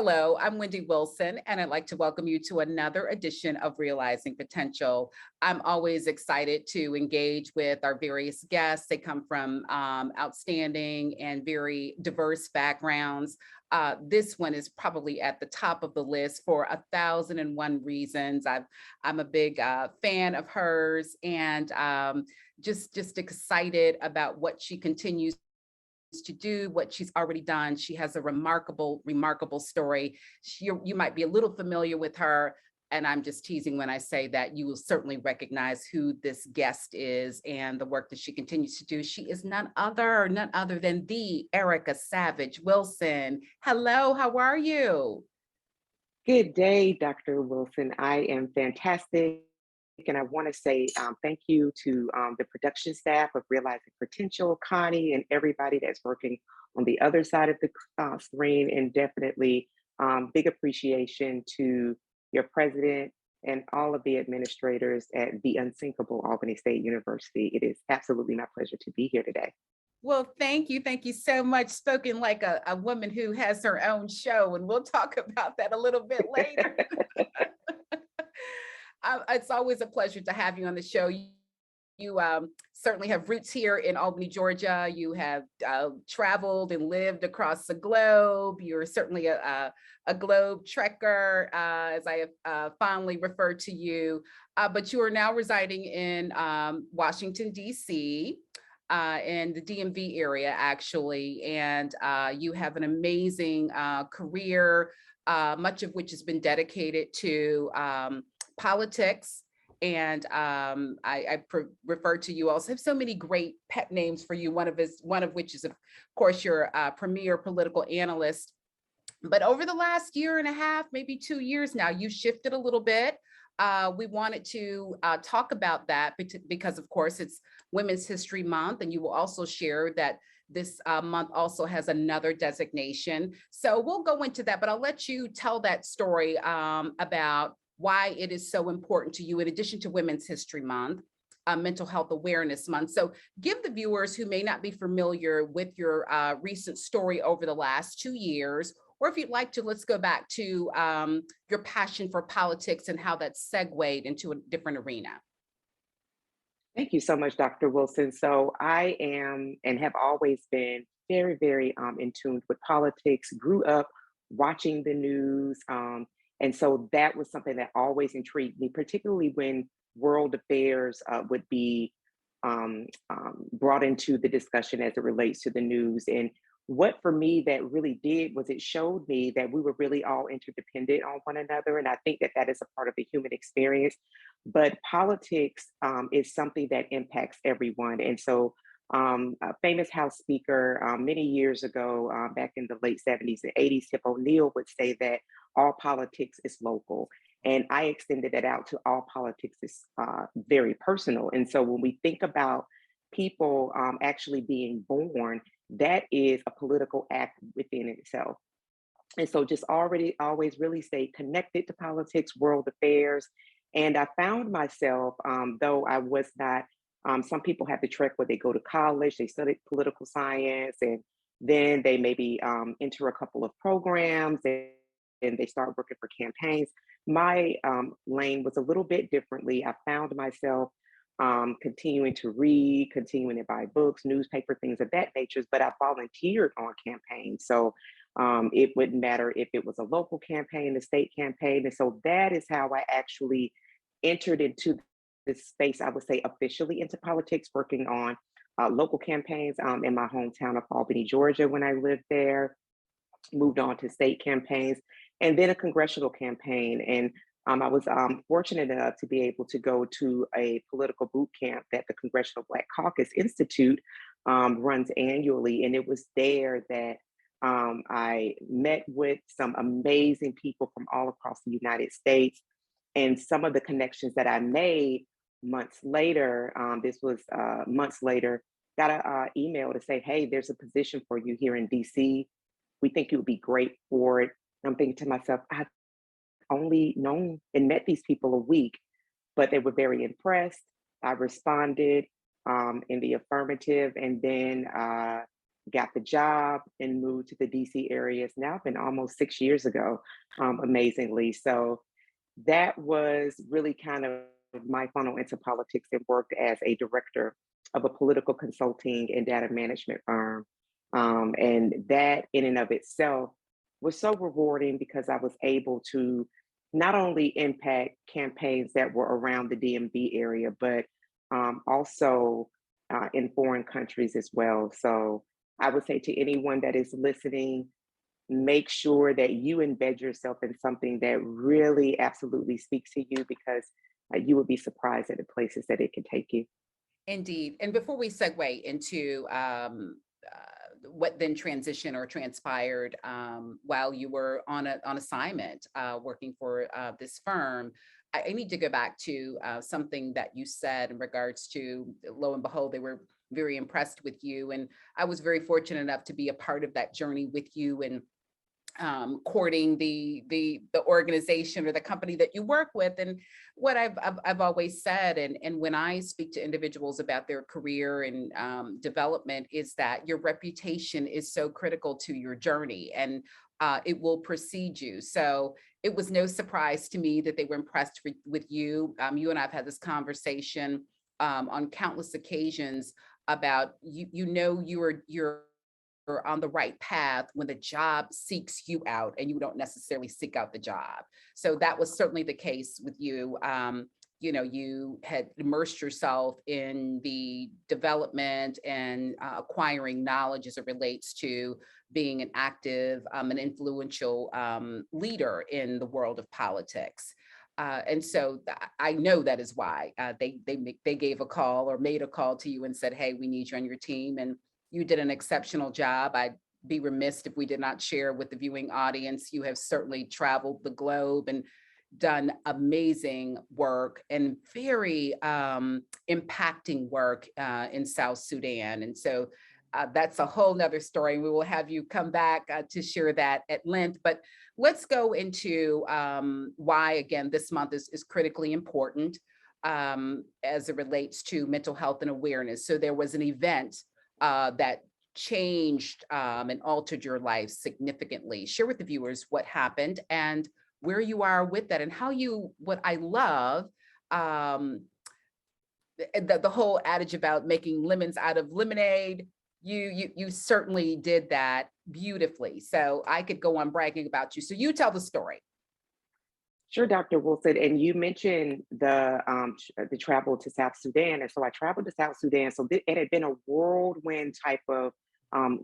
Hello, I'm Wendy Wilson, and I'd like to welcome you to another edition of Realizing Potential. I'm always excited to engage with our various guests. They come from outstanding and very diverse backgrounds. This one is probably at the top of the list for 1,001 reasons. I'm a big fan of hers, and just excited about what she continues to do, what she's already done. She has a remarkable story. You might be a little familiar with her, and I'm just teasing when I say that you will certainly recognize who this guest is and the work that she continues to do. She is none other than the Erica Savage Wilson. Hello, how are you? Good day, Dr. Wilson. I am fantastic. And I want to say thank you to the production staff of Realizing Potential, Connie, and everybody that's working on the other side of the screen. And definitely big appreciation to your president and all of the administrators at the unsinkable Albany State University. It is absolutely my pleasure to be here today. Well, thank you. Thank you so much. Spoken like a woman who has her own show, and we'll talk about that a little bit later. It's always a pleasure to have you on the show. You certainly have roots here in Albany, Georgia. You have traveled and lived across the globe. You're certainly a globe trekker, as I have fondly referred to you. But you are now residing in Washington, D.C., in the DMV area, actually. And you have an amazing career, much of which has been dedicated to politics. And I refer to you also have so many great pet names for you. One of which is, of course, your premier political analyst. But over the last year and a half, maybe 2 years now, you shifted a little bit. We wanted to talk about that because, of course, it's Women's History Month, and you will also share that this month also has another designation. So we'll go into that, but I'll let you tell that story about why it is so important to you, in addition to Women's History Month, Mental Health Awareness Month. So give the viewers who may not be familiar with your recent story over the last 2 years, or if you'd like to, let's go back to your passion for politics and how that segued into a different arena. Thank you so much, Dr. Wilson. So I am and have always been very in tune with politics, grew up watching the news. And so that was something that always intrigued me, particularly when world affairs would be brought into the discussion as it relates to the news. And what for me that really did was it showed me that we were really all interdependent on one another. And I think that that is a part of the human experience. But politics is something that impacts everyone. And so a famous House Speaker many years ago, back in the late 70s and 80s, Tip O'Neill would say that all politics is local. And I extended that out to all politics is very personal. And so when we think about people actually being born, that is a political act within itself. And so just already always really stay connected to politics, world affairs. And I found myself, though I was not, some people have the trek where they go to college, they study political science, and then they maybe enter a couple of programs and they start working for campaigns. My lane was a little bit differently. I found myself continuing to read, continuing to buy books, newspaper, things of that nature, but I volunteered on campaigns. So it wouldn't matter if it was a local campaign, a state campaign. And so that is how I actually entered into this space, I would say officially into politics, working on local campaigns in my hometown of Albany, Georgia, when I lived there, moved on to state campaigns, and then a congressional campaign. And I was fortunate enough to be able to go to a political boot camp that the Congressional Black Caucus Institute runs annually. And it was there that I met with some amazing people from all across the United States. And some of the connections that I made months later, this was months later, got an email to say, hey, there's a position for you here in DC. We think you would be great for it. And I'm thinking to myself, I've only known and met these people a week, but they were very impressed. I responded in the affirmative. And then got the job and moved to the DC area. It's now been almost 6 years ago, amazingly. So that was really kind of my funnel into politics, and worked as a director of a political consulting and data management firm. And that in and of itself was so rewarding because I was able to not only impact campaigns that were around the DMV area, but also in foreign countries as well. So I would say to anyone that is listening, make sure that you embed yourself in something that really absolutely speaks to you, because you would be surprised at the places that it can take you. Indeed. And before we segue into what then transitioned or transpired while you were on assignment working for this firm, I need to go back to something that you said in regards to, lo and behold, they were very impressed with you. And I was very fortunate enough to be a part of that journey with you, and courting the organization or the company that you work with. And what I've always said, and when I speak to individuals about their career and development, is that your reputation is so critical to your journey, and it will precede you. So it was no surprise to me that they were impressed with you. You and I've had this conversation on countless occasions about you're on the right path when the job seeks you out and you don't necessarily seek out the job. So that was certainly the case with you. You had immersed yourself in the development and acquiring knowledge as it relates to being an active and influential leader in the world of politics. And so I know that is why they gave a call or made a call to you and said, "Hey, we need you on your team." And you did an exceptional job. I'd be remiss if we did not share with the viewing audience. You have certainly traveled the globe and done amazing work and very impacting work in South Sudan. And so that's a whole nother story. We will have you come back to share that at length. But let's go into why, again, this month is critically important as it relates to mental health and awareness. So there was an event that changed and altered your life significantly. Share with the viewers what happened and where you are with that, and how you, what I love, the whole adage about making lemons out of lemonade. You certainly did that beautifully. So I could go on bragging about you. So you tell the story. Sure, Dr. Wilson. And you mentioned the travel to South Sudan, and so I traveled to South Sudan. So it had been a whirlwind type of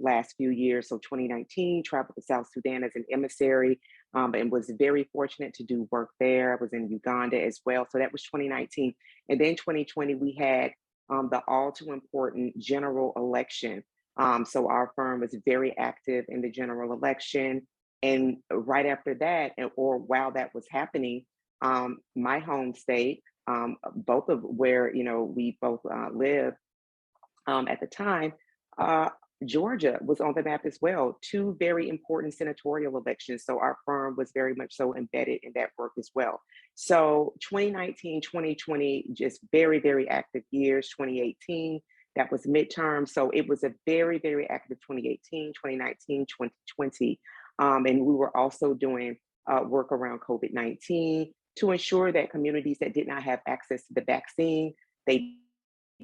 last few years. So 2019, traveled to South Sudan as an emissary, and was very fortunate to do work there. I was in Uganda as well. So that was 2019, and then 2020 we had the all too important general election. So our firm was very active in the general election. And right after that, or while that was happening, my home state, both of where we both live at the time, uh, Georgia was on the map as well. Two very important senatorial elections. So our firm was very much so embedded in that work as well. So 2019, 2020, just very, very active years. 2018, that was midterm. So it was a very, very active 2018, 2019, 2020. And we were also doing work around COVID-19 to ensure that communities that did not have access to the vaccine, they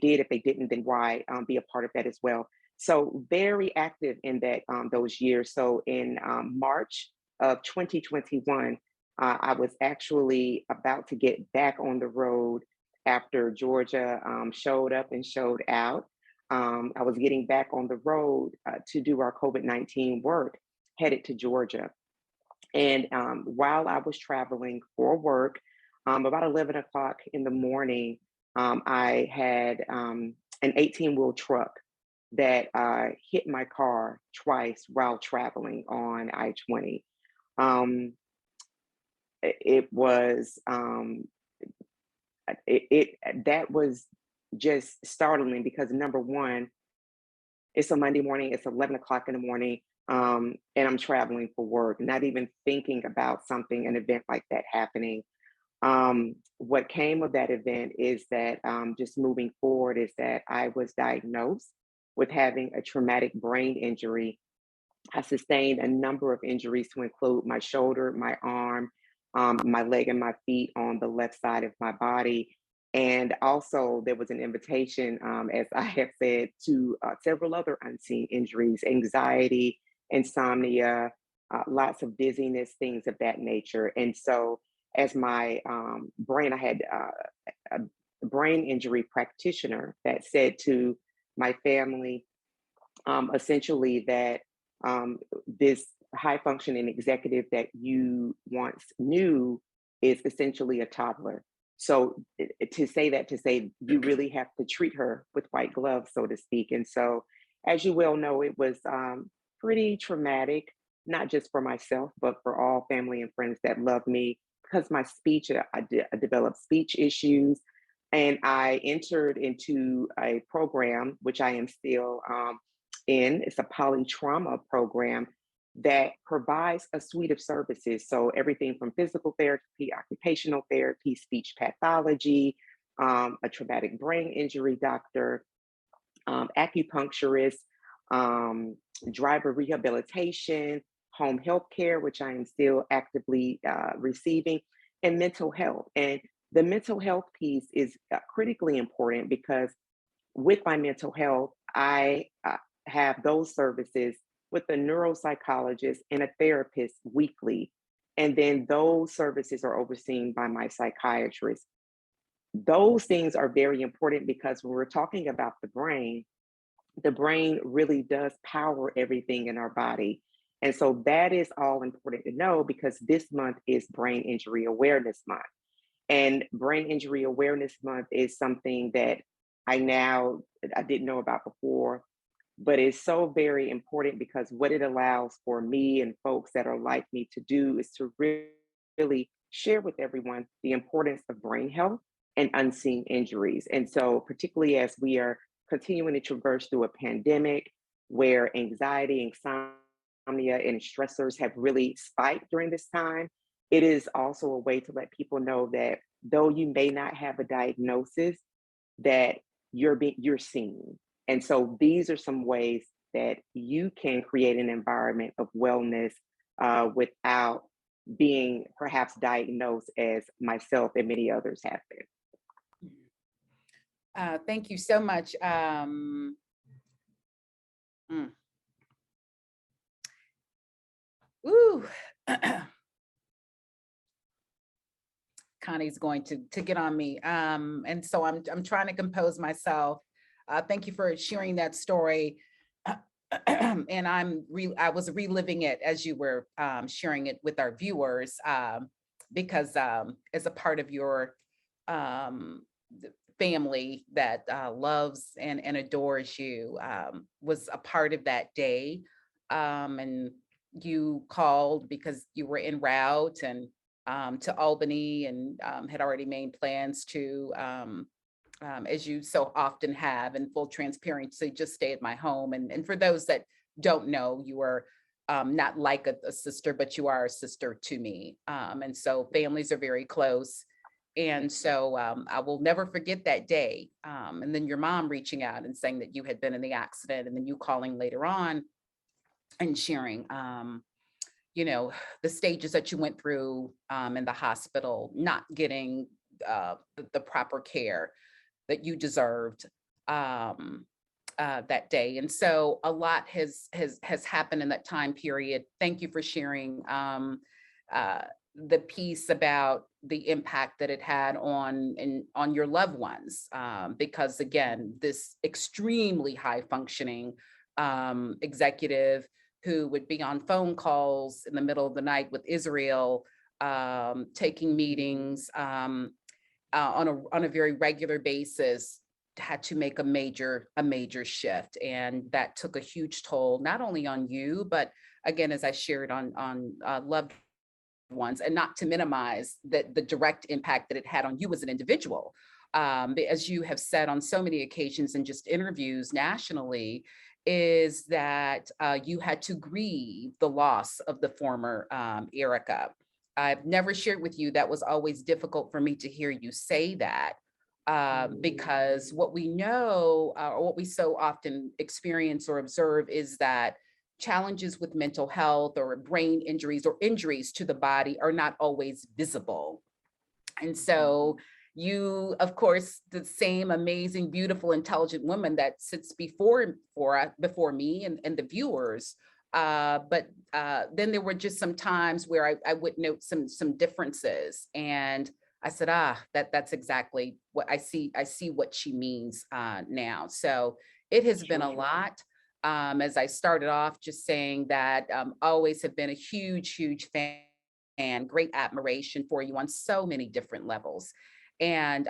did. If they didn't, then why be a part of that as well? So very active in that those years. So in March of 2021, I was actually about to get back on the road after Georgia showed up and showed out. I was getting back on the road to do our COVID-19 work, headed to Georgia. And while I was traveling for work, about 11 o'clock in the morning, I had an 18-wheel truck that hit my car twice while traveling on I-20. Um, it was that was just startling because number one, it's a Monday morning, it's 11 o'clock in the morning, and I'm traveling for work, not even thinking about something, an event like that happening. What came of that event is that just moving forward is that I was diagnosed with having a traumatic brain injury. I sustained a number of injuries to include my shoulder, my arm, my leg, and my feet on the left side of my body. And also, there was an invitation, as I have said, to several other unseen injuries, anxiety, insomnia, lots of dizziness, things of that nature. And so, as my brain, I had a brain injury practitioner that said to my family, essentially that this high functioning executive that you once knew is essentially a toddler. So to say that, to say you really have to treat her with white gloves, so to speak. And so, as you well know, it was pretty traumatic, not just for myself, but for all family and friends that love me because my speech, I developed speech issues. And I entered into a program, which I am still in. It's a polytrauma program that provides a suite of services. So everything from physical therapy, occupational therapy, speech pathology, a traumatic brain injury doctor, acupuncturist, um, driver rehabilitation, home health care, which I am still actively receiving, and mental health. And the mental health piece is critically important because with my mental health, I have those services with a neuropsychologist and a therapist weekly. And then those services are overseen by my psychiatrist. Those things are very important because when we're talking about the brain really does power everything in our body. And so that is all important to know because this month is Brain Injury Awareness Month. And Brain Injury Awareness Month is something that I didn't know about before, but it's so very important because what it allows for me and folks that are like me to do is to really share with everyone the importance of brain health and unseen injuries. And so, particularly as we are continuing to traverse through a pandemic where anxiety, insomnia, and stressors have really spiked during this time, it is also a way to let people know that though you may not have a diagnosis, that you're seen. And so these are some ways that you can create an environment of wellness without being perhaps diagnosed as myself and many others have been. Thank you so much. Mm, Ooh. Connie's going to get on me. And so I'm trying to compose myself. Thank you for sharing that story. And I was reliving it as you were sharing it with our viewers because as a part of your um, family that loves and adores you was a part of that day. And you called because you were en route and to Albany and had already made plans to, as you so often have, in full transparency, just stay at my home. And for those that don't know, you are not like a sister, but you are a sister to me. And so families are very close. And so I will never forget that day. And then your mom reaching out and saying that you had been in the accident, and then you calling later on and sharing, the stages that you went through in the hospital, not getting the proper care that you deserved that day. And so a lot has happened in that time period. Thank you for sharing uh, the piece about the impact that it had on your loved ones, because again, this extremely high functioning executive who would be on phone calls in the middle of the night with Israel, taking meetings on a very regular basis, had to make a major shift, and that took a huge toll not only on you, but again, as I shared, on loved ones, and not to minimize the direct impact that it had on you as an individual. As you have said on so many occasions in just interviews nationally, is that you had to grieve the loss of the former Erica. I've never shared with you, that was always difficult for me to hear you say that. because what we know, or what we so often experience or observe, is that challenges with mental health or brain injuries or injuries to the body are not always visible. And so you, of course, the same amazing, beautiful, intelligent woman that sits before me and the viewers. But then there were just some times where I would note some differences, and I said, that's exactly what I see. I see what she means now. So it has been a Sure. lot. As I started off just saying that, always have been a huge fan and great admiration for you on so many different levels. And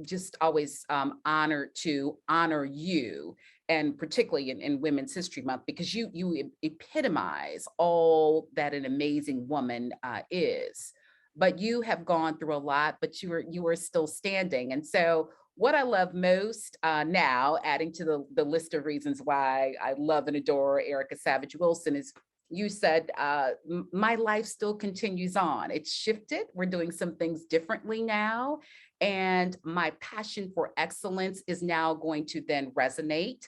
just always honored to honor you, and particularly in Women's History Month, because you epitomize all that an amazing woman is. But you have gone through a lot, but you are still standing. And so what I love most now, adding to the list of reasons why I love and adore Erica Savage Wilson, is you said, my life still continues on. It's shifted. We're doing some things differently now. And my passion for excellence is now going to then resonate,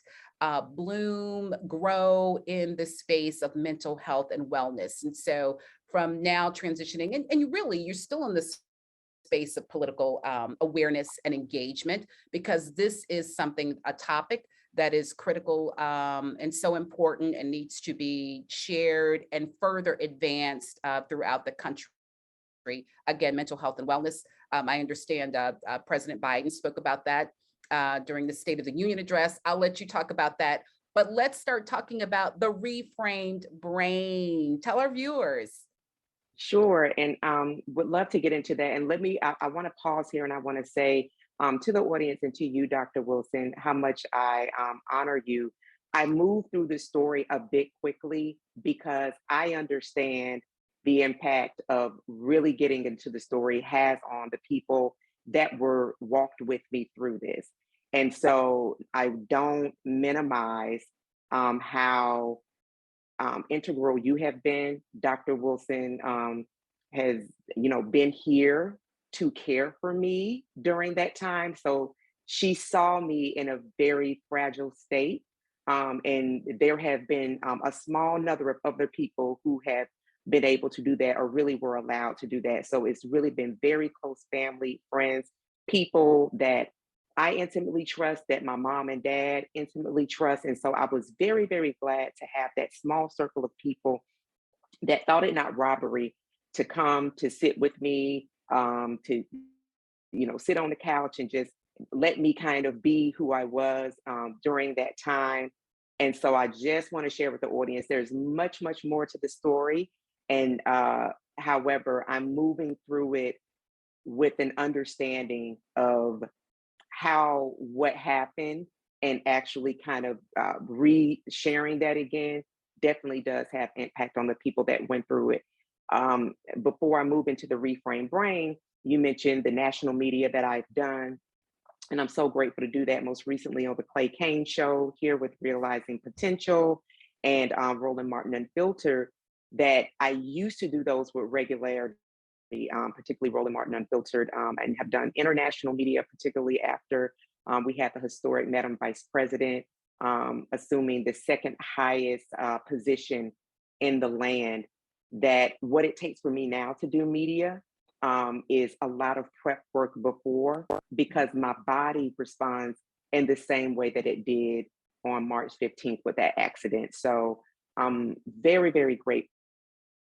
bloom, grow in the space of mental health and wellness. And so from now transitioning, and you really, you're still in this space of political awareness and engagement, because this is something, a topic that is critical and so important and needs to be shared and further advanced throughout the country. Again, mental health and wellness. I understand President Biden spoke about that during the State of the Union address. I'll let you talk about that. But let's start talking about the reframed brain. Tell our viewers. Sure, and would love to get into that. And I want to pause here and I want to say to the audience and to you, Dr. Wilson, how much I honor you. I moved through the story a bit quickly because I understand the impact of really getting into the story has on the people that were walked with me through this. And so I don't minimize how integral you have been. Dr. Wilson has, been here to care for me during that time. So she saw me in a very fragile state. And there have been a small number of other people who have been able to do that or really were allowed to do that. So it's really been very close family, friends, people that I intimately trust, that my mom and dad intimately trust. And so I was very glad to have that small circle of people that thought it not robbery to come to sit with me, to, sit on the couch and just let me kind of be who I was during that time. And so I just want to share with the audience, there's much more to the story. And however, I'm moving through it with an understanding of how what happened, and actually kind of re-sharing that again definitely does have impact on the people that went through it. Before I move into the reframe brain, you mentioned the national media that I've done, and I'm so grateful to do that. Most recently on the Clay Kane show here with Realizing Potential, and Roland Martin Unfiltered, that I used to do those with regularity, particularly Roland Martin Unfiltered, and have done international media, particularly after we had the historic Madam Vice President assuming the second highest position in the land. That what it takes for me now to do media is a lot of prep work before, because my body responds in the same way that it did on March 15th with that accident. So I'm very grateful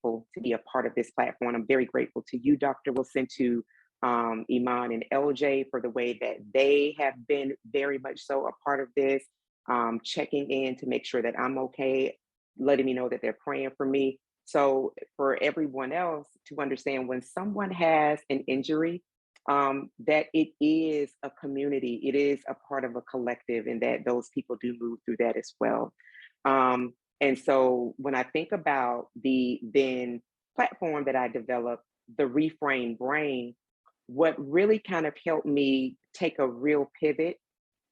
to be a part of this platform. I'm very grateful to you, Dr. Wilson, to Iman and LJ for the way that they have been very much so a part of this, checking in to make sure that I'm okay, letting me know that they're praying for me. So for everyone else to understand, when someone has an injury, that it is a community, it is a part of a collective, and that those people do move through that as well. And so when I think about the then platform that I developed, the Reframe Brain, what really kind of helped me take a real pivot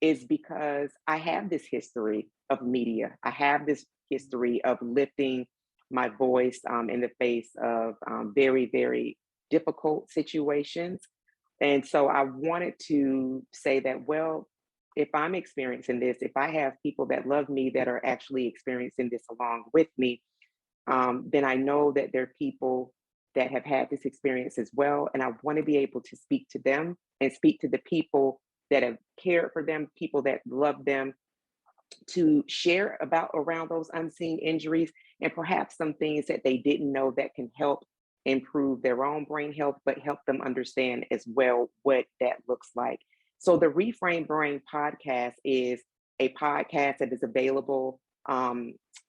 is because I have this history of media. I have this history of lifting my voice in the face of very difficult situations. And so I wanted to say that, well, if I'm experiencing this, if I have people that love me that are actually experiencing this along with me, then I know that there are people that have had this experience as well. And I want to be able to speak to them and speak to the people that have cared for them, people that love them, to share about around those unseen injuries and perhaps some things that they didn't know that can help improve their own brain health, but help them understand as well what that looks like. So, the Reframe Brain podcast is a podcast that is available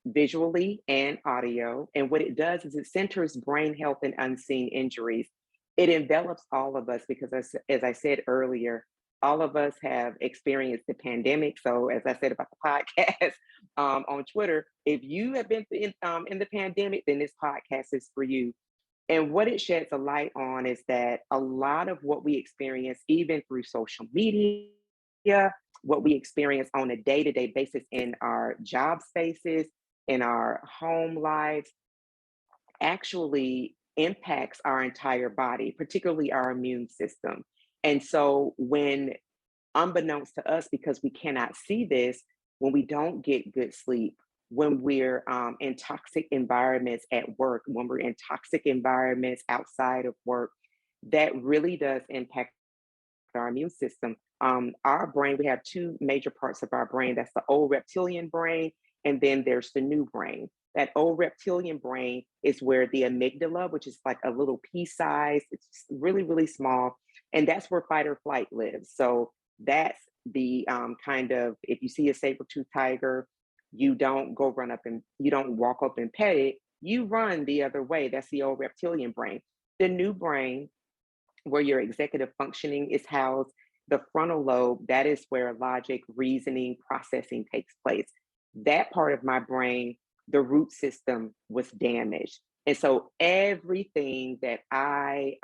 visually and audio. And what it does is it centers brain health and unseen injuries. It envelops all of us because, as I said earlier, all of us have experienced the pandemic. So, as I said about the podcast on Twitter, if you have been in the pandemic, then this podcast is for you. And what it sheds a light on is that a lot of what we experience, even through social media, what we experience on a day to day basis in our job spaces, in our home lives, actually impacts our entire body, particularly our immune system. And so, when unbeknownst to us, because we cannot see this, when we don't get good sleep, when we're in toxic environments at work, when we're in toxic environments outside of work, that really does impact our immune system. Our brain, we have two major parts of our brain. That's the old reptilian brain, and then there's the new brain. That old reptilian brain is where the amygdala, which is like a little pea size, it's really, really small, and that's where fight or flight lives. So that's the kind of, if you see a saber-toothed tiger, you don't go run up and you don't walk up and pet it, you run the other way. That's the old reptilian brain. The new brain, where your executive functioning is housed, the frontal lobe, that is where logic, reasoning, processing takes place. That part of my brain, the root system was damaged. And so everything that I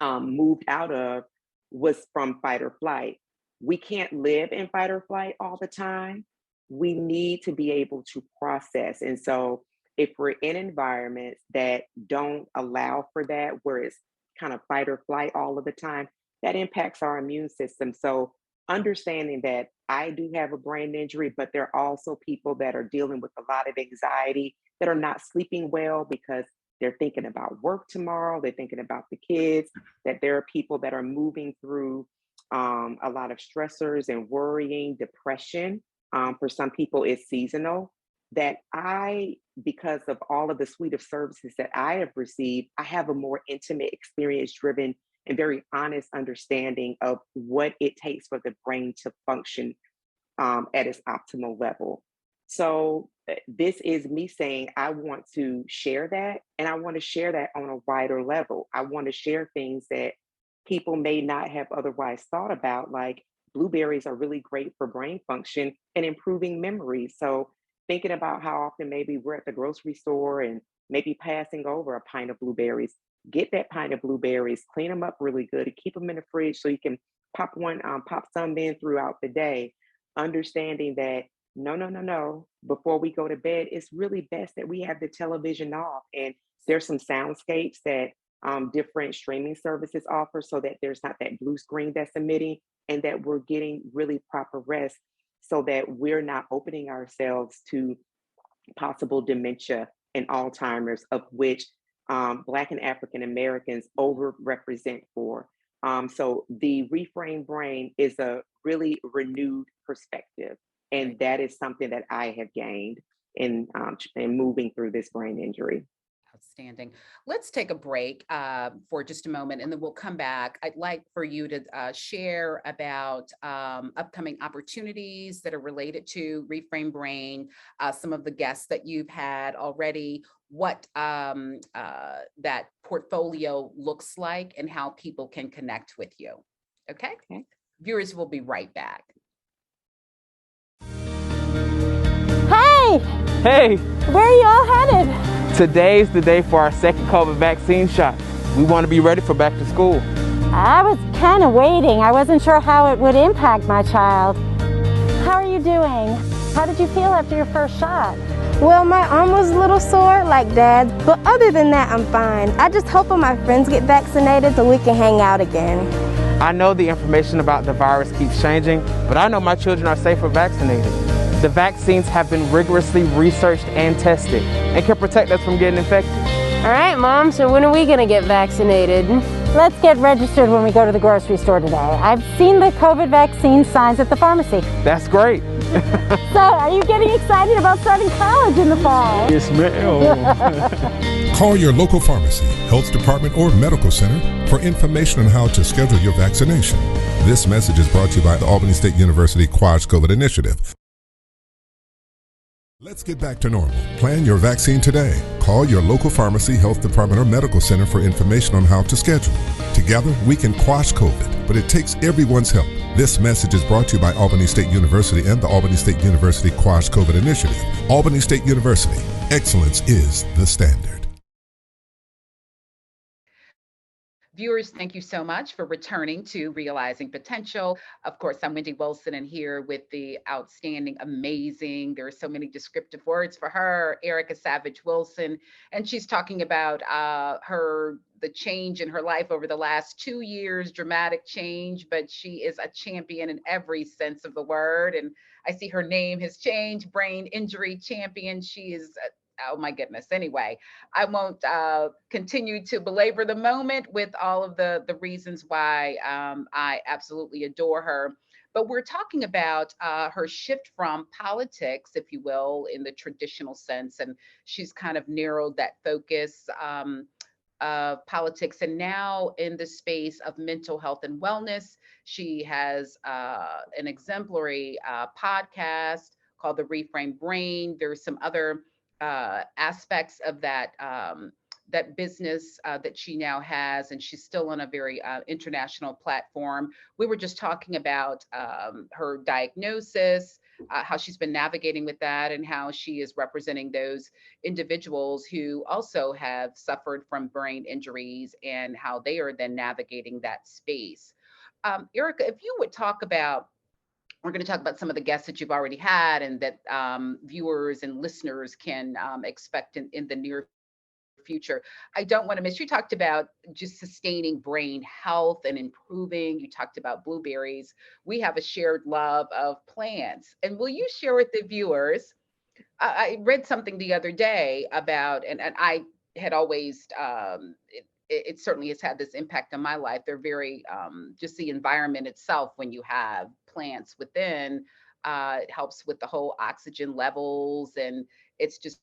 moved out of was from fight or flight. We can't live in fight or flight all the time. We need to be able to process. And so, if we're in environments that don't allow for that, where it's kind of fight or flight all of the time, that impacts our immune system. So, understanding that I do have a brain injury, but there are also people that are dealing with a lot of anxiety, that are not sleeping well because they're thinking about work tomorrow, they're thinking about the kids, that there are people that are moving through a lot of stressors and worrying, depression. For some people, it's seasonal. That I, because of all of the suite of services that I have received, I have a more intimate, experience driven, and very honest understanding of what it takes for the brain to function at its optimal level. So, this is me saying I want to share that, and I want to share that on a wider level. I want to share things that people may not have otherwise thought about, like blueberries are really great for brain function and improving memory. So, thinking about how often maybe we're at the grocery store and maybe passing over a pint of blueberries, get that pint of blueberries, clean them up really good, and keep them in the fridge so you can pop some in throughout the day, understanding that no, no, no, no. Before we go to bed, it's really best that we have the television off. And there's some soundscapes that different streaming services offer so that there's not that blue screen that's emitting, and that we're getting really proper rest so that we're not opening ourselves to possible dementia and Alzheimer's, of which Black and African Americans overrepresent for. So the reframed brain is a really renewed perspective. And that is something that I have gained in moving through this brain injury. Outstanding. Let's take a break for just a moment, and then we'll come back. I'd like for you to share about upcoming opportunities that are related to Reframe Brain, some of the guests that you've had already, what that portfolio looks like, and how people can connect with you. Okay? Okay. Viewers, will be right back. Hey! Hey, Where are you all headed? today's the day for our second COVID vaccine shot. We want to be ready for back to school. I was kind of waiting. I wasn't sure how it would impact my child. How are you doing? How did you feel after your first shot? Well, my arm was a little sore, like Dad's, but other than that, I'm fine. I just hope all my friends get vaccinated so we can hang out again. I know the information about the virus keeps changing, but I know my children are safe or vaccinated. The vaccines have been rigorously researched and tested and can protect us from getting infected. All right, Mom, so when are we gonna get vaccinated? Let's get registered when we go to the grocery store today. I've seen the COVID vaccine signs at the pharmacy. That's great. So, are you getting excited about starting college in the fall? Yes, ma'am. Call your local pharmacy, health department, or medical center for information on how to schedule your vaccination. This message is brought to you by the Albany State University Quad COVID Initiative. Let's get back to normal. Plan your vaccine today. Call your local pharmacy, health department, or medical center for information on how to schedule. Together, we can quash COVID, but it takes everyone's help. This message is brought to you by Albany State University and the Albany State University Quash COVID Initiative. Albany State University, excellence is the standard. Viewers, thank you so much for returning to Realizing Potential. Of course, I'm Wendy Wilson, and here with the outstanding, amazing, there are so many descriptive words for her, Erica Savage Wilson, and she's talking about the change in her life over the last 2 years, dramatic change, but she is a champion in every sense of the word. And I see her name has changed, brain injury champion. She is oh my goodness. Anyway, I won't continue to belabor the moment with all of the reasons why I absolutely adore her. But we're talking about her shift from politics, if you will, in the traditional sense. And she's kind of narrowed that focus of politics. And now in the space of mental health and wellness, she has an exemplary podcast called The Reframe Brain. There's some other aspects of that that business that she now has, and she's still on a very international platform. We were just talking about her diagnosis, how she's been navigating with that, and how she is representing those individuals who also have suffered from brain injuries and how they are then navigating that space. Erica, if you would talk about, we're going to talk about some of the guests that you've already had and that viewers and listeners can expect in the near future. I don't want to miss, you talked about just sustaining brain health and improving. You talked about blueberries. We have a shared love of plants. And will you share with the viewers, I read something the other day about, and I had always, it certainly has had this impact on my life. They're very, just the environment itself, when you have plants within, it helps with the whole oxygen levels, and it's just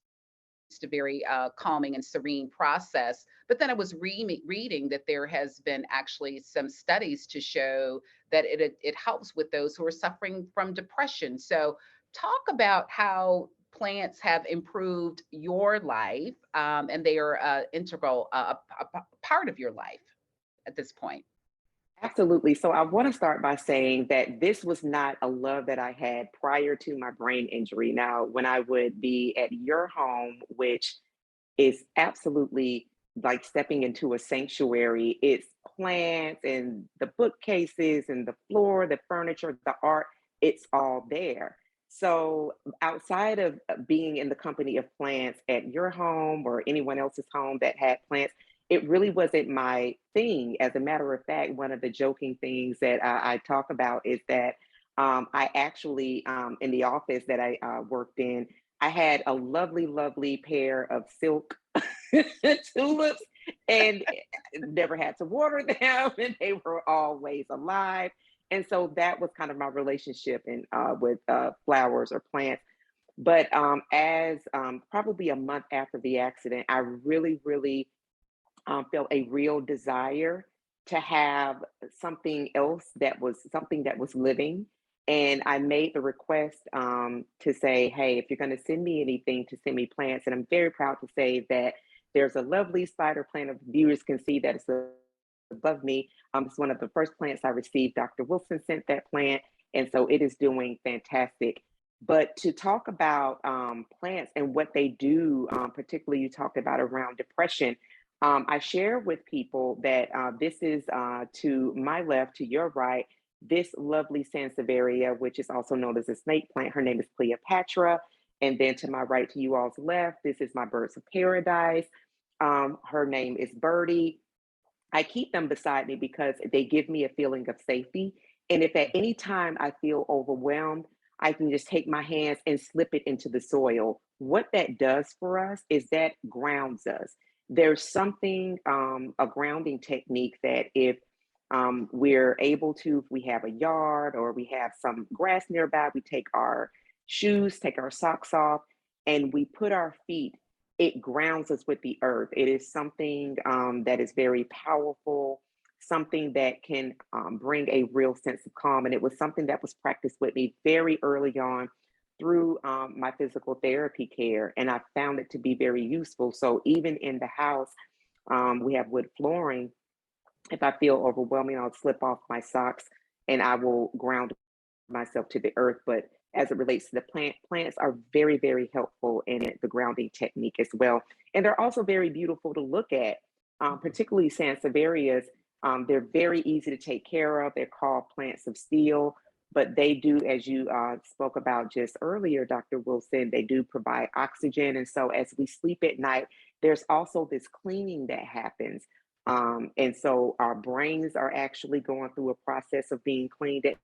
a very calming and serene process. But then I was reading that there has been actually some studies to show that it helps with those who are suffering from depression. So talk about how plants have improved your life, and they are integral, a part of your life at this point. Absolutely. So I want to start by saying that this was not a love that I had prior to my brain injury. Now, when I would be at your home, which is absolutely like stepping into a sanctuary, it's plants and the bookcases and the floor, the furniture, the art, it's all there. So outside of being in the company of plants at your home or anyone else's home that had plants, it really wasn't my thing. As a matter of fact, one of the joking things that I talk about is that I actually, in the office that I worked in, I had a lovely, lovely pair of silk tulips and never had to water them, and they were always alive. And so that was kind of my relationship with flowers or plants. But as probably a month after the accident, I really, really felt a real desire to have something that was living. And I made the request to say, hey, if you're going to send me anything, to send me plants. And I'm very proud to say that there's a lovely spider plant. If viewers can see that it's above me. It's one of the first plants I received. Dr. Wilson sent that plant. And so it is doing fantastic. But to talk about plants and what they do, particularly you talked about around depression, I share with people that this is to my left, to your right, this lovely Sansevieria, which is also known as a snake plant. Her name is Cleopatra. And then to my right, to you all's left, this is my birds of paradise. Her name is Birdie. I keep them beside me because they give me a feeling of safety. And if at any time I feel overwhelmed, I can just take my hands and slip it into the soil. What that does for us is that grounds us. There's something, a grounding technique that if we're able to, if we have a yard or we have some grass nearby, we take our shoes, take our socks off, and we put our feet, it grounds us with the earth. It is something that is very powerful, something that can bring a real sense of calm. And it was something that was practiced with me very early on through my physical therapy care. And I found it to be very useful. So even in the house, we have wood flooring. If I feel overwhelming, I'll slip off my socks and I will ground myself to the earth. But as it relates to the plants are very, very helpful in it, the grounding technique as well. And they're also very beautiful to look at, particularly sansevierias. They're very easy to take care of. They're called plants of steel, but they do, as you spoke about just earlier, Dr. Wilson, they do provide oxygen. And so as we sleep at night, there's also this cleaning that happens. And so our brains are actually going through a process of being cleaned at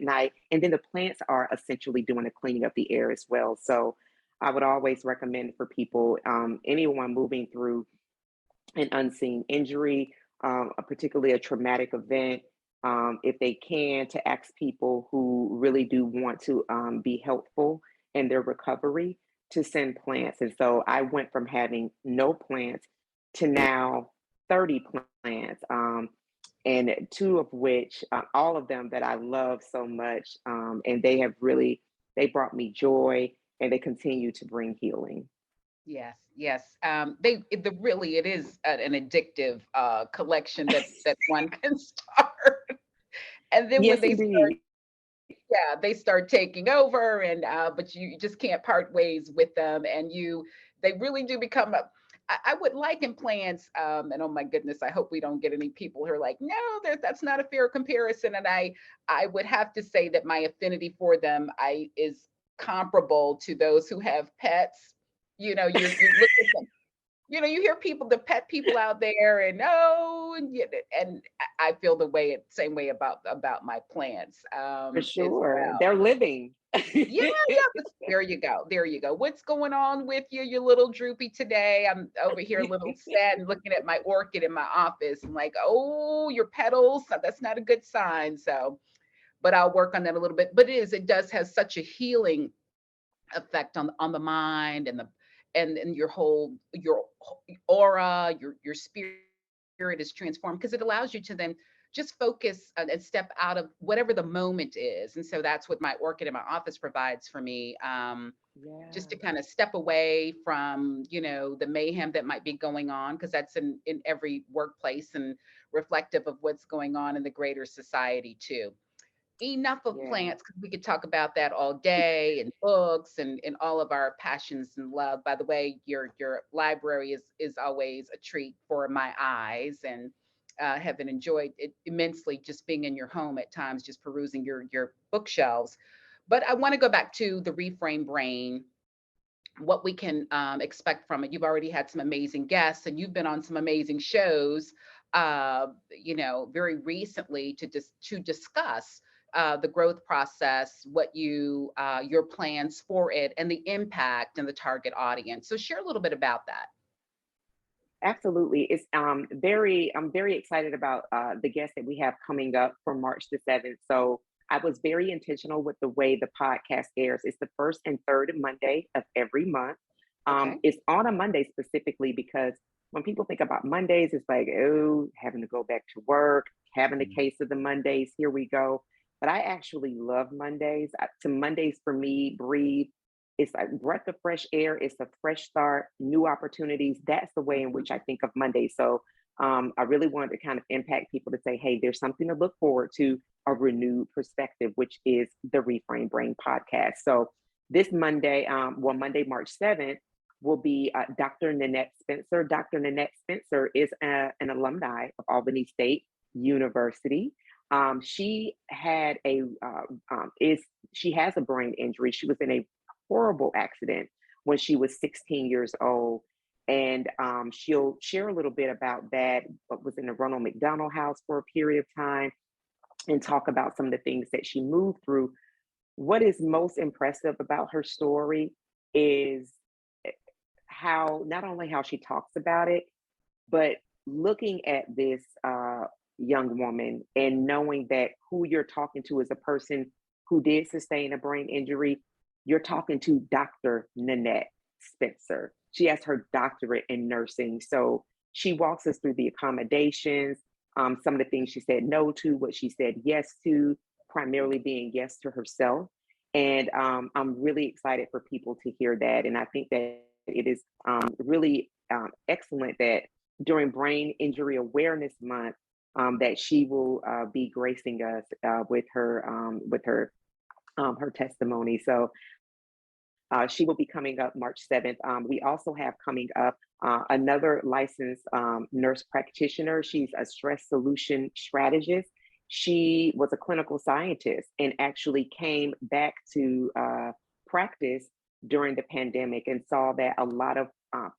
night. And then the plants are essentially doing the cleaning of the air as well. So I would always recommend for people, anyone moving through an unseen injury, particularly a traumatic event, if they can, to ask people who really do want to be helpful in their recovery to send plants. And so I went from having no plants to now 30 plants. And two of which, all of them that I love so much, and they have really, they brought me joy and they continue to bring healing. Yes, yes. Really, it is an addictive collection that one can start. And then when Yes, they start, indeed. yeah, they start taking over, and but you just can't part ways with them, and they really do become a. I would liken plants, and oh my goodness, I hope we don't get any people who are like, no, that's not a fair comparison. And I would have to say that my affinity for them, is comparable to those who have pets. You look at them, you hear people, the pet people out there, and oh, and I feel same way about my plants, For as sure. well. They're living. Yeah, yeah. There you go. There you go. What's going on with you? You're a little droopy today. I'm over here a little sad and looking at my orchid in my office. I'm like, oh, your petals. That's not a good sign. So, but I'll work on that a little bit. But it does have such a healing effect on the mind and and your aura, your spirit is transformed because it allows you to then just focus and step out of whatever the moment is. And so that's what my orchid in my office provides for me. Just Yeah. to kind of step away from the mayhem that might be going on, because that's in every workplace and reflective of what's going on in the greater society too. Enough of Yeah. plants, because we could talk about that all day, and books and all of our passions and love. By the way, your library is always a treat for my eyes, and have been enjoyed it immensely just being in your home at times, just perusing your bookshelves. But I want to go back to the reframe brain, what we can expect from it. You've already had some amazing guests, and you've been on some amazing shows, very recently to discuss the growth process, what your plans for it, and the impact and the target audience. So share a little bit about that. Absolutely. It's I'm very excited about the guests that we have coming up for March the 7th. So I was very intentional with the way the podcast airs. It's the first and third Monday of every month. Okay. It's on a Monday specifically because when people think about Mondays, it's like, oh, having to go back to work, having a case of the Mondays, here we go. But I actually love Mondays. To Mondays for me, breathe. It's a breath of fresh air. It's a fresh start, new opportunities. That's the way in Mhm. which I think of Monday. So I really wanted to kind of impact people to say, hey, there's something to look forward to, a renewed perspective, which is the Reframe Brain podcast. So this Monday, Monday, March 7th, will be Dr. Nanette Spencer. Dr. Nanette Spencer is an alumni of Albany State University. She had she has a brain injury. She was in a horrible accident when she was 16 years old. And she'll share a little bit about that, but was in the Ronald McDonald House for a period of time, and talk about some of the things that she moved through. What is most impressive about her story is how, not only how she talks about it, but looking at this young woman and knowing that who you're talking to is a person who did sustain a brain injury. You're talking to Dr. Nanette Spencer. She has her doctorate in nursing. So she walks us through the accommodations, some of the things she said no to, what she said yes to, primarily being yes to herself. And I'm really excited for people to hear that. And I think that it is really excellent that during Brain Injury Awareness Month, that she will be gracing us with her testimony. So she will be coming up March 7th. We also have coming up another licensed nurse practitioner. She's a stress solution strategist. She was a clinical scientist and actually came back to practice during the pandemic and saw that a lot of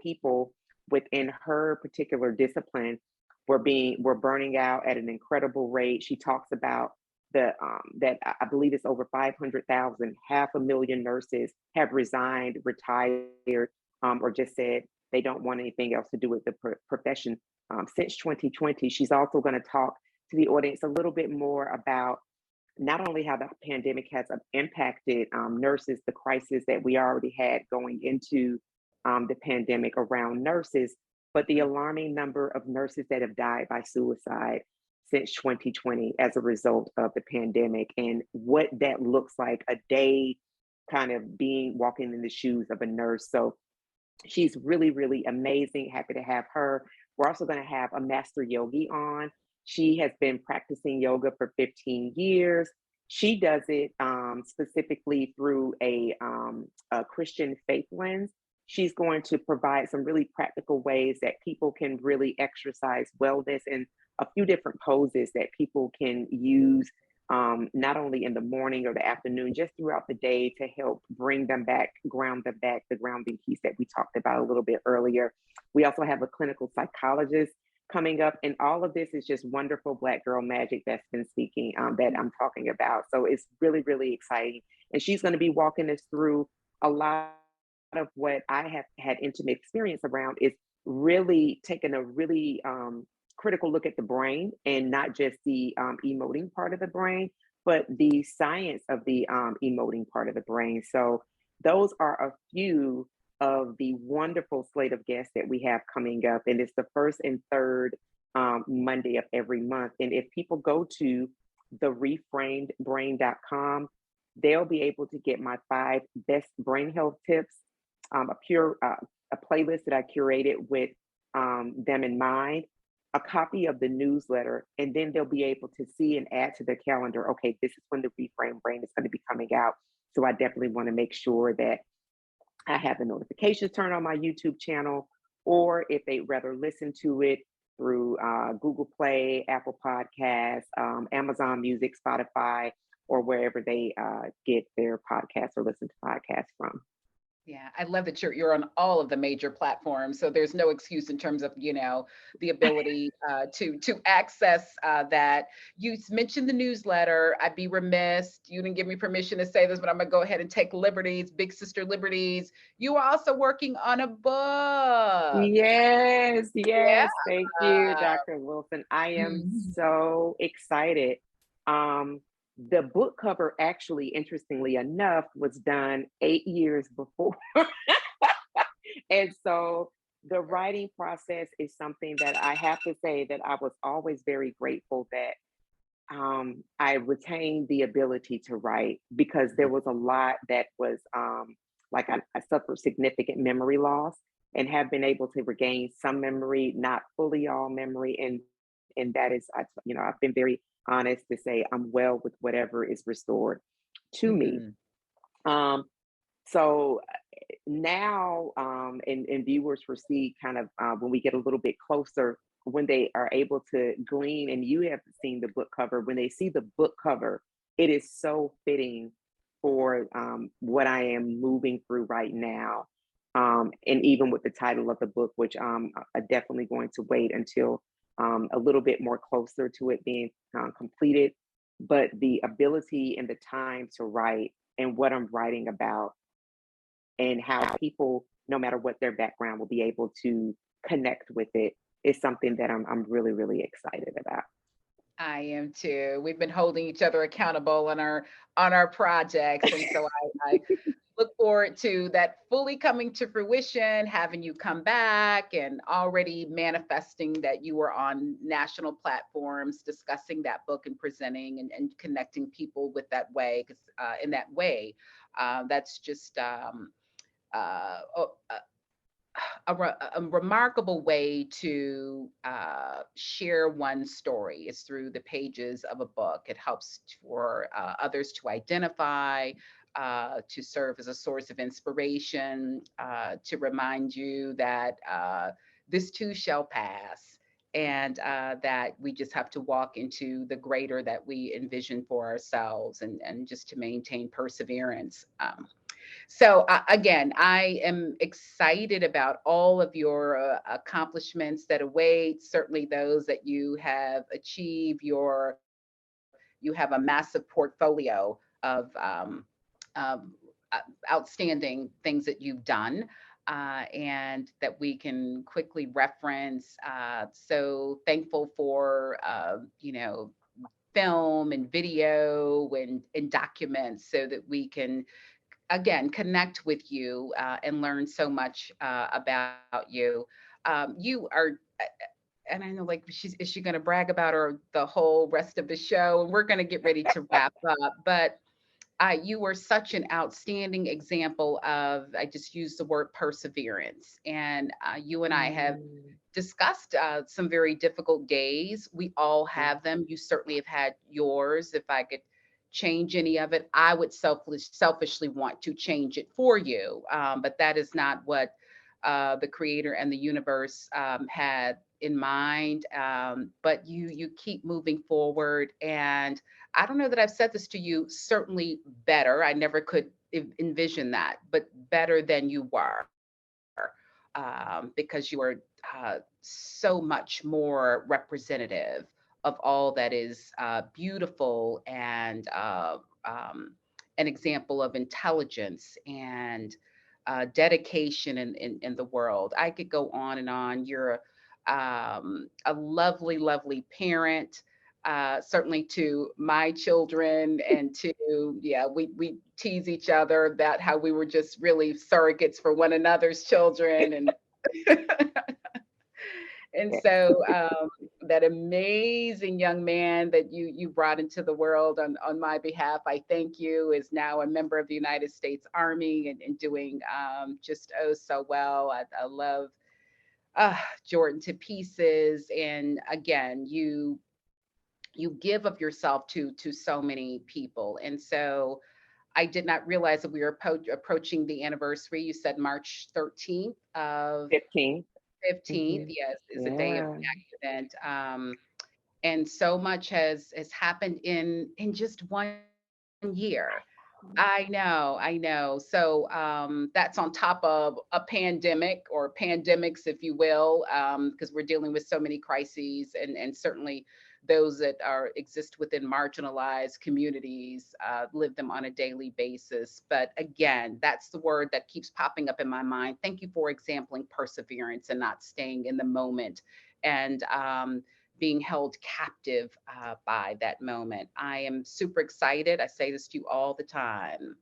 people within her particular discipline were burning out at an incredible rate. She talks about that I believe it's over 500,000, 500,000 nurses have resigned, retired, or just said they don't want anything else to do with the profession since 2020. She's also going to talk to the audience a little bit more about not only how the pandemic has impacted nurses, the crisis that we already had going into the pandemic around nurses, but the alarming number of nurses that have died by suicide since 2020 as a result of the pandemic, and what that looks like a day kind of walking in the shoes of a nurse. So she's really, really amazing. Happy to have her. We're also going to have a master yogi on. She has been practicing yoga for 15 years. She does it specifically through a Christian faith lens. She's going to provide some really practical ways that people can really exercise wellness, and a few different poses that people can use not only in the morning or the afternoon, just throughout the day to help bring them back, ground them back, the grounding piece that we talked about a little bit earlier. We also have a clinical psychologist coming up, and all of this is just wonderful Black girl magic that's been speaking that I'm talking about. So it's really, really exciting. And she's going to be walking us through a lot of what I have had intimate experience around, is really taking a really critical look at the brain, and not just the emoting part of the brain, but the science of the emoting part of the brain. So those are a few of the wonderful slate of guests that we have coming up. And it's the first and third Monday of every month. And if people go to thereframedbrain.com, they'll be able to get my 5 best brain health tips, a playlist that I curated with them in mind, a copy of the newsletter, and then they'll be able to see and add to their calendar, okay, this is when the Reframe Brain is going to be coming out. So I definitely want to make sure that I have the notifications turned on my YouTube channel, or if they rather listen to it through Google Play, Apple Podcasts, Amazon Music, Spotify, or wherever they get their podcasts or listen to podcasts from. Yeah, I love that you're on all of the major platforms, so there's no excuse in terms of the ability to access that. You mentioned the newsletter. I'd be remiss, you didn't give me permission to say this, but I'm gonna go ahead and take liberties, big sister liberties. You are also working on a book. Yes, Yeah. thank you, Dr. Wilson. I am so excited. The book cover, actually, interestingly enough, was done 8 years before. And so the writing process is something that I have to say that I was always very grateful that I retained the ability to write, because there was a lot that was like I suffered significant memory loss, and have been able to regain some memory, not fully all memory. And that is, I've been very honest to say I'm well with whatever is restored to me. So now, and viewers foresee kind of when we get a little bit closer, when they are able to glean, and you have seen the book cover, when they see the book cover, it is so fitting for what I am moving through right now. And even with the title of the book, which I'm definitely going to wait until a little bit more closer to it being completed. But the ability and the time to write and what I'm writing about and how people, no matter what their background, will be able to connect with it is something that I'm really, really excited about. I am too. We've been holding each other accountable on our projects, and so I look forward to that fully coming to fruition, having you come back, and already manifesting that you were on national platforms discussing that book and presenting and connecting people with that way. Because in that way, that's just a remarkable way to share one story is through the pages of a book. It helps for others to identify, to serve as a source of inspiration, to remind you that this too shall pass. And that we just have to walk into the greater that we envision for ourselves and just to maintain perseverance. So again, I am excited about all of your accomplishments that await. Certainly, those that you have achieved. You have a massive portfolio of um, outstanding things that you've done. And that we can quickly reference. So thankful for film and video and documents so that we can again connect with you and learn so much about you. You are, and I know like is she going to brag about her the whole rest of the show? And we're going to get ready to wrap up, but. You were such an outstanding example of, I just used the word perseverance. And you and I have discussed some very difficult days. We all have them. You certainly have had yours. If I could change any of it, I would selfishly want to change it for you. But that is not what the creator and the universe had in mind. But you keep moving forward. And I don't know that I've said this to you, certainly better. I never could envision that, but better than you were, because you are so much more representative of all that is beautiful and an example of intelligence and dedication in the world. I could go on and on. You're a lovely, lovely parent, certainly to my children and to, yeah, we tease each other about how we were just really surrogates for one another's children. And and so that amazing young man that you brought into the world on my behalf, I thank you, is now a member of the United States Army and doing just oh so well. I love Jordan to pieces. And again, you give of yourself to so many people. And so I did not realize that we were approaching the anniversary. You said March 13th of 15. 15th, yes, is the day of Yeah. the accident. And so much has happened in just 1 year. I know. So that's on top of a pandemic or pandemics, if you will, because we're dealing with so many crises and certainly those that exist within marginalized communities live them on a daily basis. But again, that's the word that keeps popping up in my mind. Thank you for exempling perseverance and not staying in the moment and being held captive by that moment. I am super excited. I say this to you all the time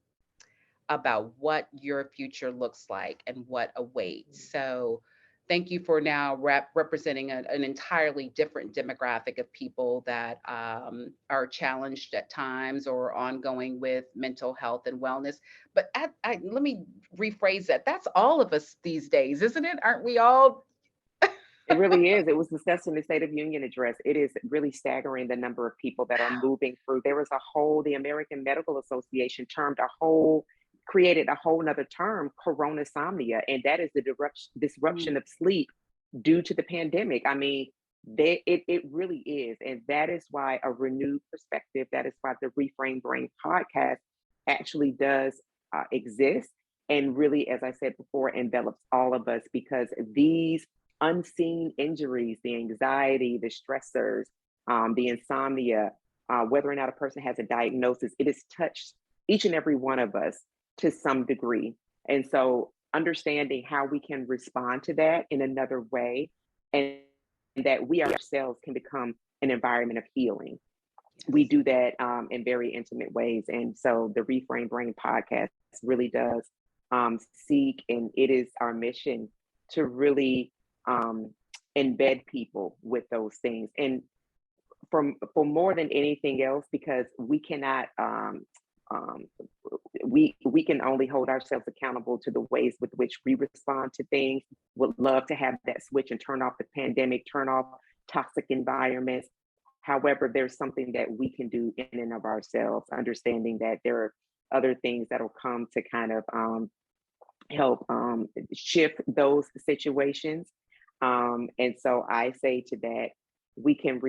about what your future looks like and what awaits. So, thank you for now representing an entirely different demographic of people that are challenged at times or ongoing with mental health and wellness. But let me rephrase that. That's all of us these days, isn't it? Aren't we all? It really is. It was discussed in the State of Union address. It is really staggering the number of people that are moving through. There was the American Medical Association created a whole nother term, coronasomnia, and that is the disruption of sleep due to the pandemic. I mean, it really is. And that is why a renewed perspective, that is why the Reframe Brain podcast actually does exist, and really, as I said before, envelops all of us, because these unseen injuries, the anxiety, the stressors, the insomnia, whether or not a person has a diagnosis, it has touched each and every one of us to some degree. And so understanding how we can respond to that in another way, and that we ourselves can become an environment of healing. We do that in very intimate ways. And so the Reframe Brain podcast really does seek, and it is our mission to really embed people with those things. And for more than anything else, because we cannot um, we can only hold ourselves accountable to the ways with which we respond to things. Would love to have that switch and turn off the pandemic, turn off toxic environments. However, there's something that we can do in and of ourselves, understanding that there are other things that will come to kind of help shift those situations. And so I say to that, we can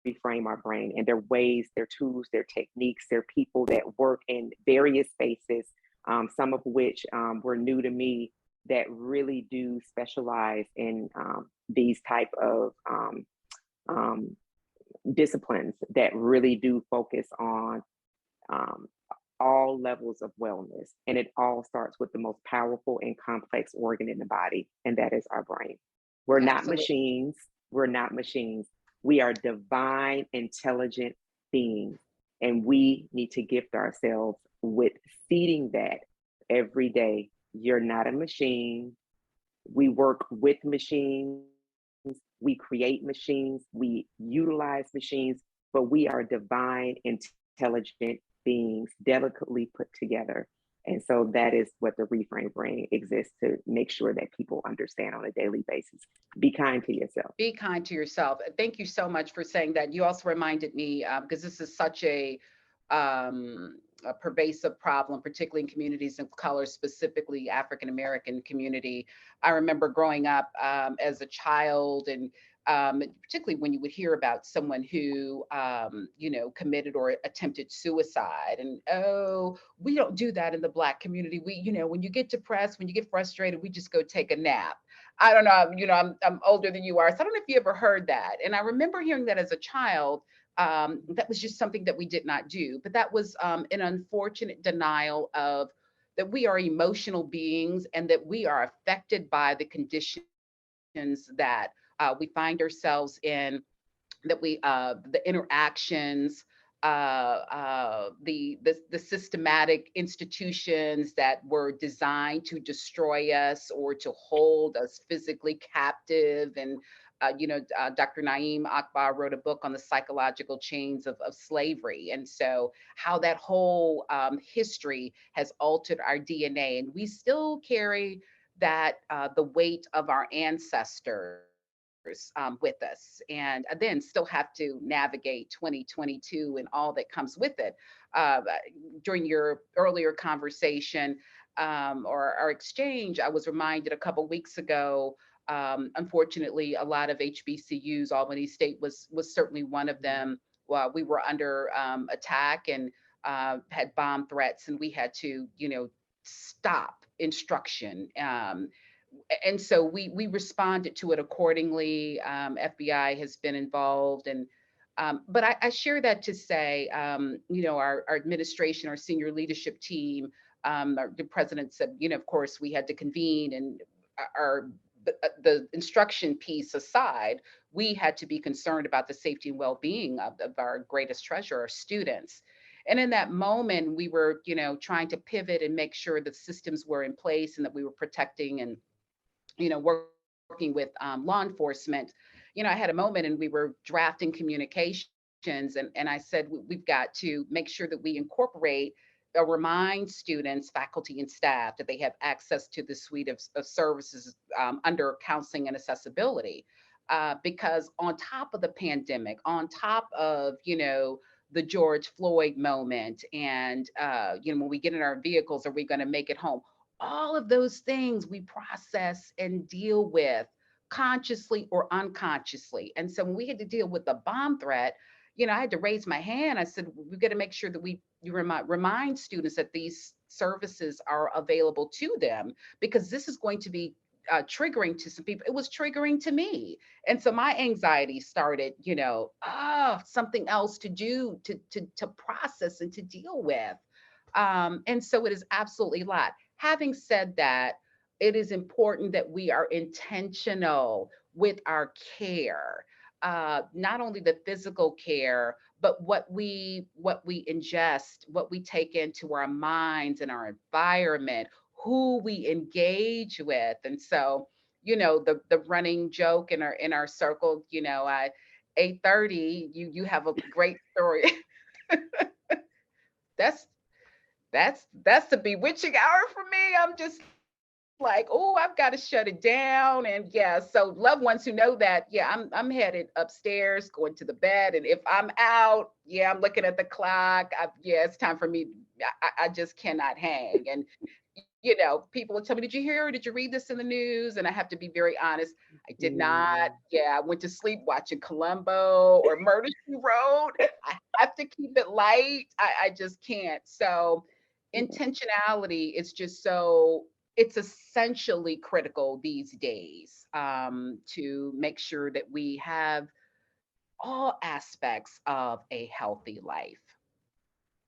reframe our brain, and there are ways, there are tools, there are techniques, there are people that work in various spaces, some of which were new to me, that really do specialize in these type of disciplines that really do focus on um, all levels of wellness. And it all starts with the most powerful and complex organ in the body, and that is our brain. We're not Absolutely. machines. We're not machines. We are divine, intelligent beings, and we need to gift ourselves with feeding that every day. You're not a machine. We work with machines. We create machines. We utilize machines, but we are divine, intelligent beings, delicately put together. And so that is what the Reframe Brain exists to make sure that people understand on a daily basis. Be kind to yourself. Be kind to yourself. Thank you so much for saying that. You also reminded me, because this is such a pervasive problem, particularly in communities of color, specifically African American community. I remember growing up as a child, and particularly when you would hear about someone who, committed or attempted suicide. And oh, we don't do that in the Black community. We, when you get depressed, when you get frustrated, we just go take a nap. I don't know, I'm older than you are, so I don't know if you ever heard that. And I remember hearing that as a child. That was just something that we did not do. But that was an unfortunate denial of that we are emotional beings, and that we are affected by the conditions that we find ourselves in, that the interactions, the systematic institutions that were designed to destroy us or to hold us physically captive. And Dr. Naeem Akbar wrote a book on the psychological chains of slavery. And so how that whole history has altered our DNA. And we still carry that the weight of our ancestors with us, and then still have to navigate 2022 and all that comes with it. During your earlier conversation or our exchange, I was reminded a couple weeks ago. Unfortunately, a lot of HBCUs, Albany State was certainly one of them. We were under attack and had bomb threats, and we had to, stop instruction. And so we responded to it accordingly. FBI has been involved, and but I share that to say, our administration, our senior leadership team, the president said, of course, we had to convene, and our the instruction piece aside, we had to be concerned about the safety and well-being of our greatest treasure, our students. And in that moment, we were, trying to pivot and make sure that systems were in place and that we were protecting and working with law enforcement. I had a moment and we were drafting communications, and I said, we've got to make sure that we incorporate or remind students, faculty, and staff that they have access to the suite of services under counseling and accessibility. Because on top of the pandemic, on top of, the George Floyd moment, and, when we get in our vehicles, are we going to make it home? All of those things we process and deal with consciously or unconsciously. And so when we had to deal with the bomb threat, I had to raise my hand. I said, we got to make sure that you remind students that these services are available to them, because this is going to be triggering to some people. It was triggering to me. And so my anxiety started, something else to do, to process and to deal with. And so it is absolutely a lot. Having said that, it is important that we are intentional with our care, not only the physical care, but what we ingest, what we take into our minds and our environment, who we engage with. And so, the running joke in our circle, I 8:30, you have a great story. That's that's the bewitching hour for me. I'm just like, oh, I've got to shut it down. And yeah, so loved ones who know that, yeah, I'm headed upstairs, going to the bed. And if I'm out, yeah, I'm looking at the clock. Yeah, it's time for me. I just cannot hang. And people will tell me, did you hear or did you read this in the news? And I have to be very honest. I did not. Mhm. Yeah, I went to sleep watching Columbo or Murder She Wrote. I have to keep it light. I just can't. So intentionality is just so, it's essentially critical these days, to make sure that we have all aspects of a healthy life.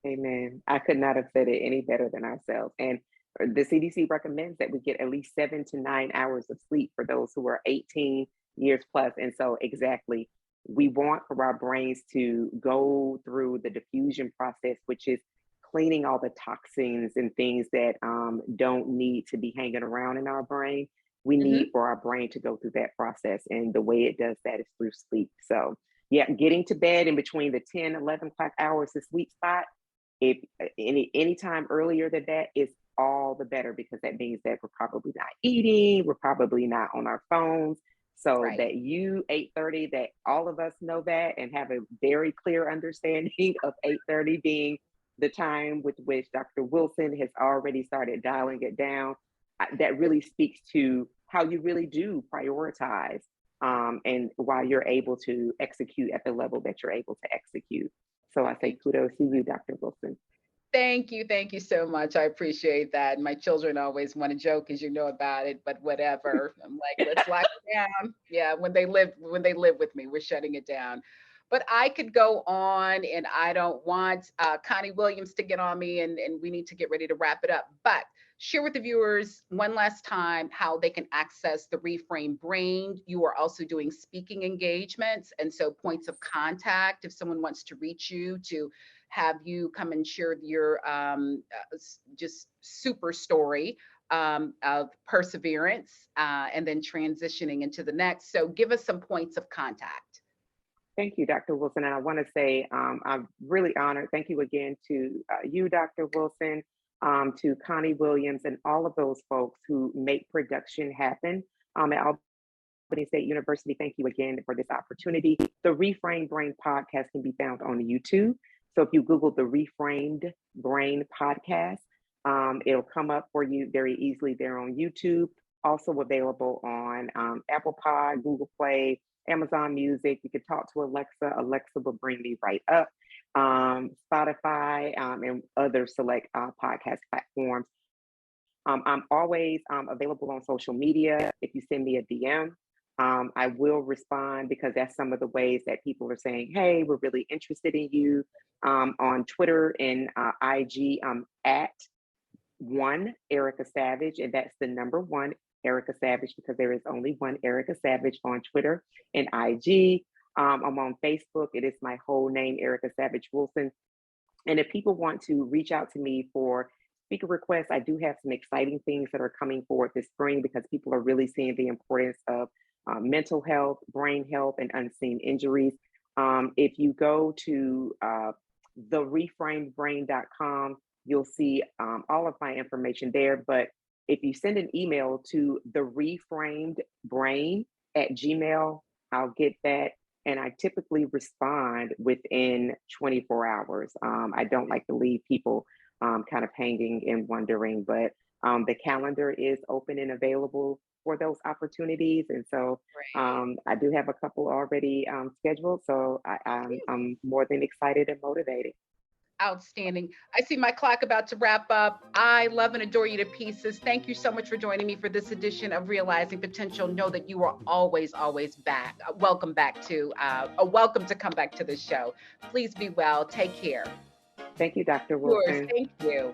Amen. I could not have said it any better than ourselves. And the CDC recommends that we get at least 7 to 9 hours of sleep for those who are 18 years plus. And so, exactly, we want for our brains to go through the diffusion process, which is cleaning all the toxins and things that don't need to be hanging around in our brain. We need Mhm. for our brain to go through that process. And the way it does that is through sleep. So, yeah, getting to bed in between the 10, 11 o'clock hours, the sweet spot. If any time earlier than that is all the better, because that means that we're probably not eating, we're probably not on our phones. So Right. that you 8:30, that all of us know that and have a very clear understanding of 8:30 being the time with which Dr. Wilson has already started dialing it down. That really speaks to how you really do prioritize, and why you're able to execute at the level that you're able to execute. So I say Thank kudos to you, Dr. Wilson. Thank you. Thank you so much. I appreciate that. My children always want to joke, as you know about it, but whatever. I'm like, let's lock it down. Yeah, when they live with me, we're shutting it down. But I could go on, and I don't want Connie Williams to get on me, and we need to get ready to wrap it up. But share with the viewers one last time how they can access the Reframe Brain. You are also doing speaking engagements, and so points of contact if someone wants to reach you to have you come and share your just super story of perseverance, and then transitioning into the next. So give us some points of contact. Thank you, Dr. Wilson. And I want to say I'm really honored. Thank you again to you, Dr. Wilson, to Connie Williams, and all of those folks who make production happen at Albany State University. Thank you again for this opportunity. The Reframed Brain podcast can be found on YouTube. So if you Google the Reframed Brain podcast, it'll come up for you very easily there on YouTube. Also available on Apple Pod, Google Play, Amazon Music. You can talk to Alexa. Alexa will bring me right up. Spotify, and other select podcast platforms. I'm always available on social media. If you send me a DM, I will respond, because that's some of the ways that people are saying, hey, we're really interested in you. On Twitter and IG, at one Erica Savage, and that's the number one Erica Savage, because there is only one Erica Savage on Twitter and IG. I'm on Facebook. It is my whole name, Erica Savage Wilson. And if people want to reach out to me for speaker requests, I do have some exciting things that are coming forward this spring, because people are really seeing the importance of mental health, brain health, and unseen injuries. If you go to thereframedbrain.com, you'll see all of my information there. But if you send an email to thereframedbrain@gmail, I'll get that. And I typically respond within 24 hours. I don't like to leave people kind of hanging and wondering, but The calendar is open and available for those opportunities. And so I do have a couple already scheduled. So I'm more than excited and motivated. Outstanding. I see my clock about to wrap up. I love and adore you to pieces. Thank you so much for joining me for this edition of Realizing Potential. Know that you are always, always back. Welcome back to, welcome to come back to the show. Please be well. Take care. Thank you, Dr. Yours. Wilson. Thank you.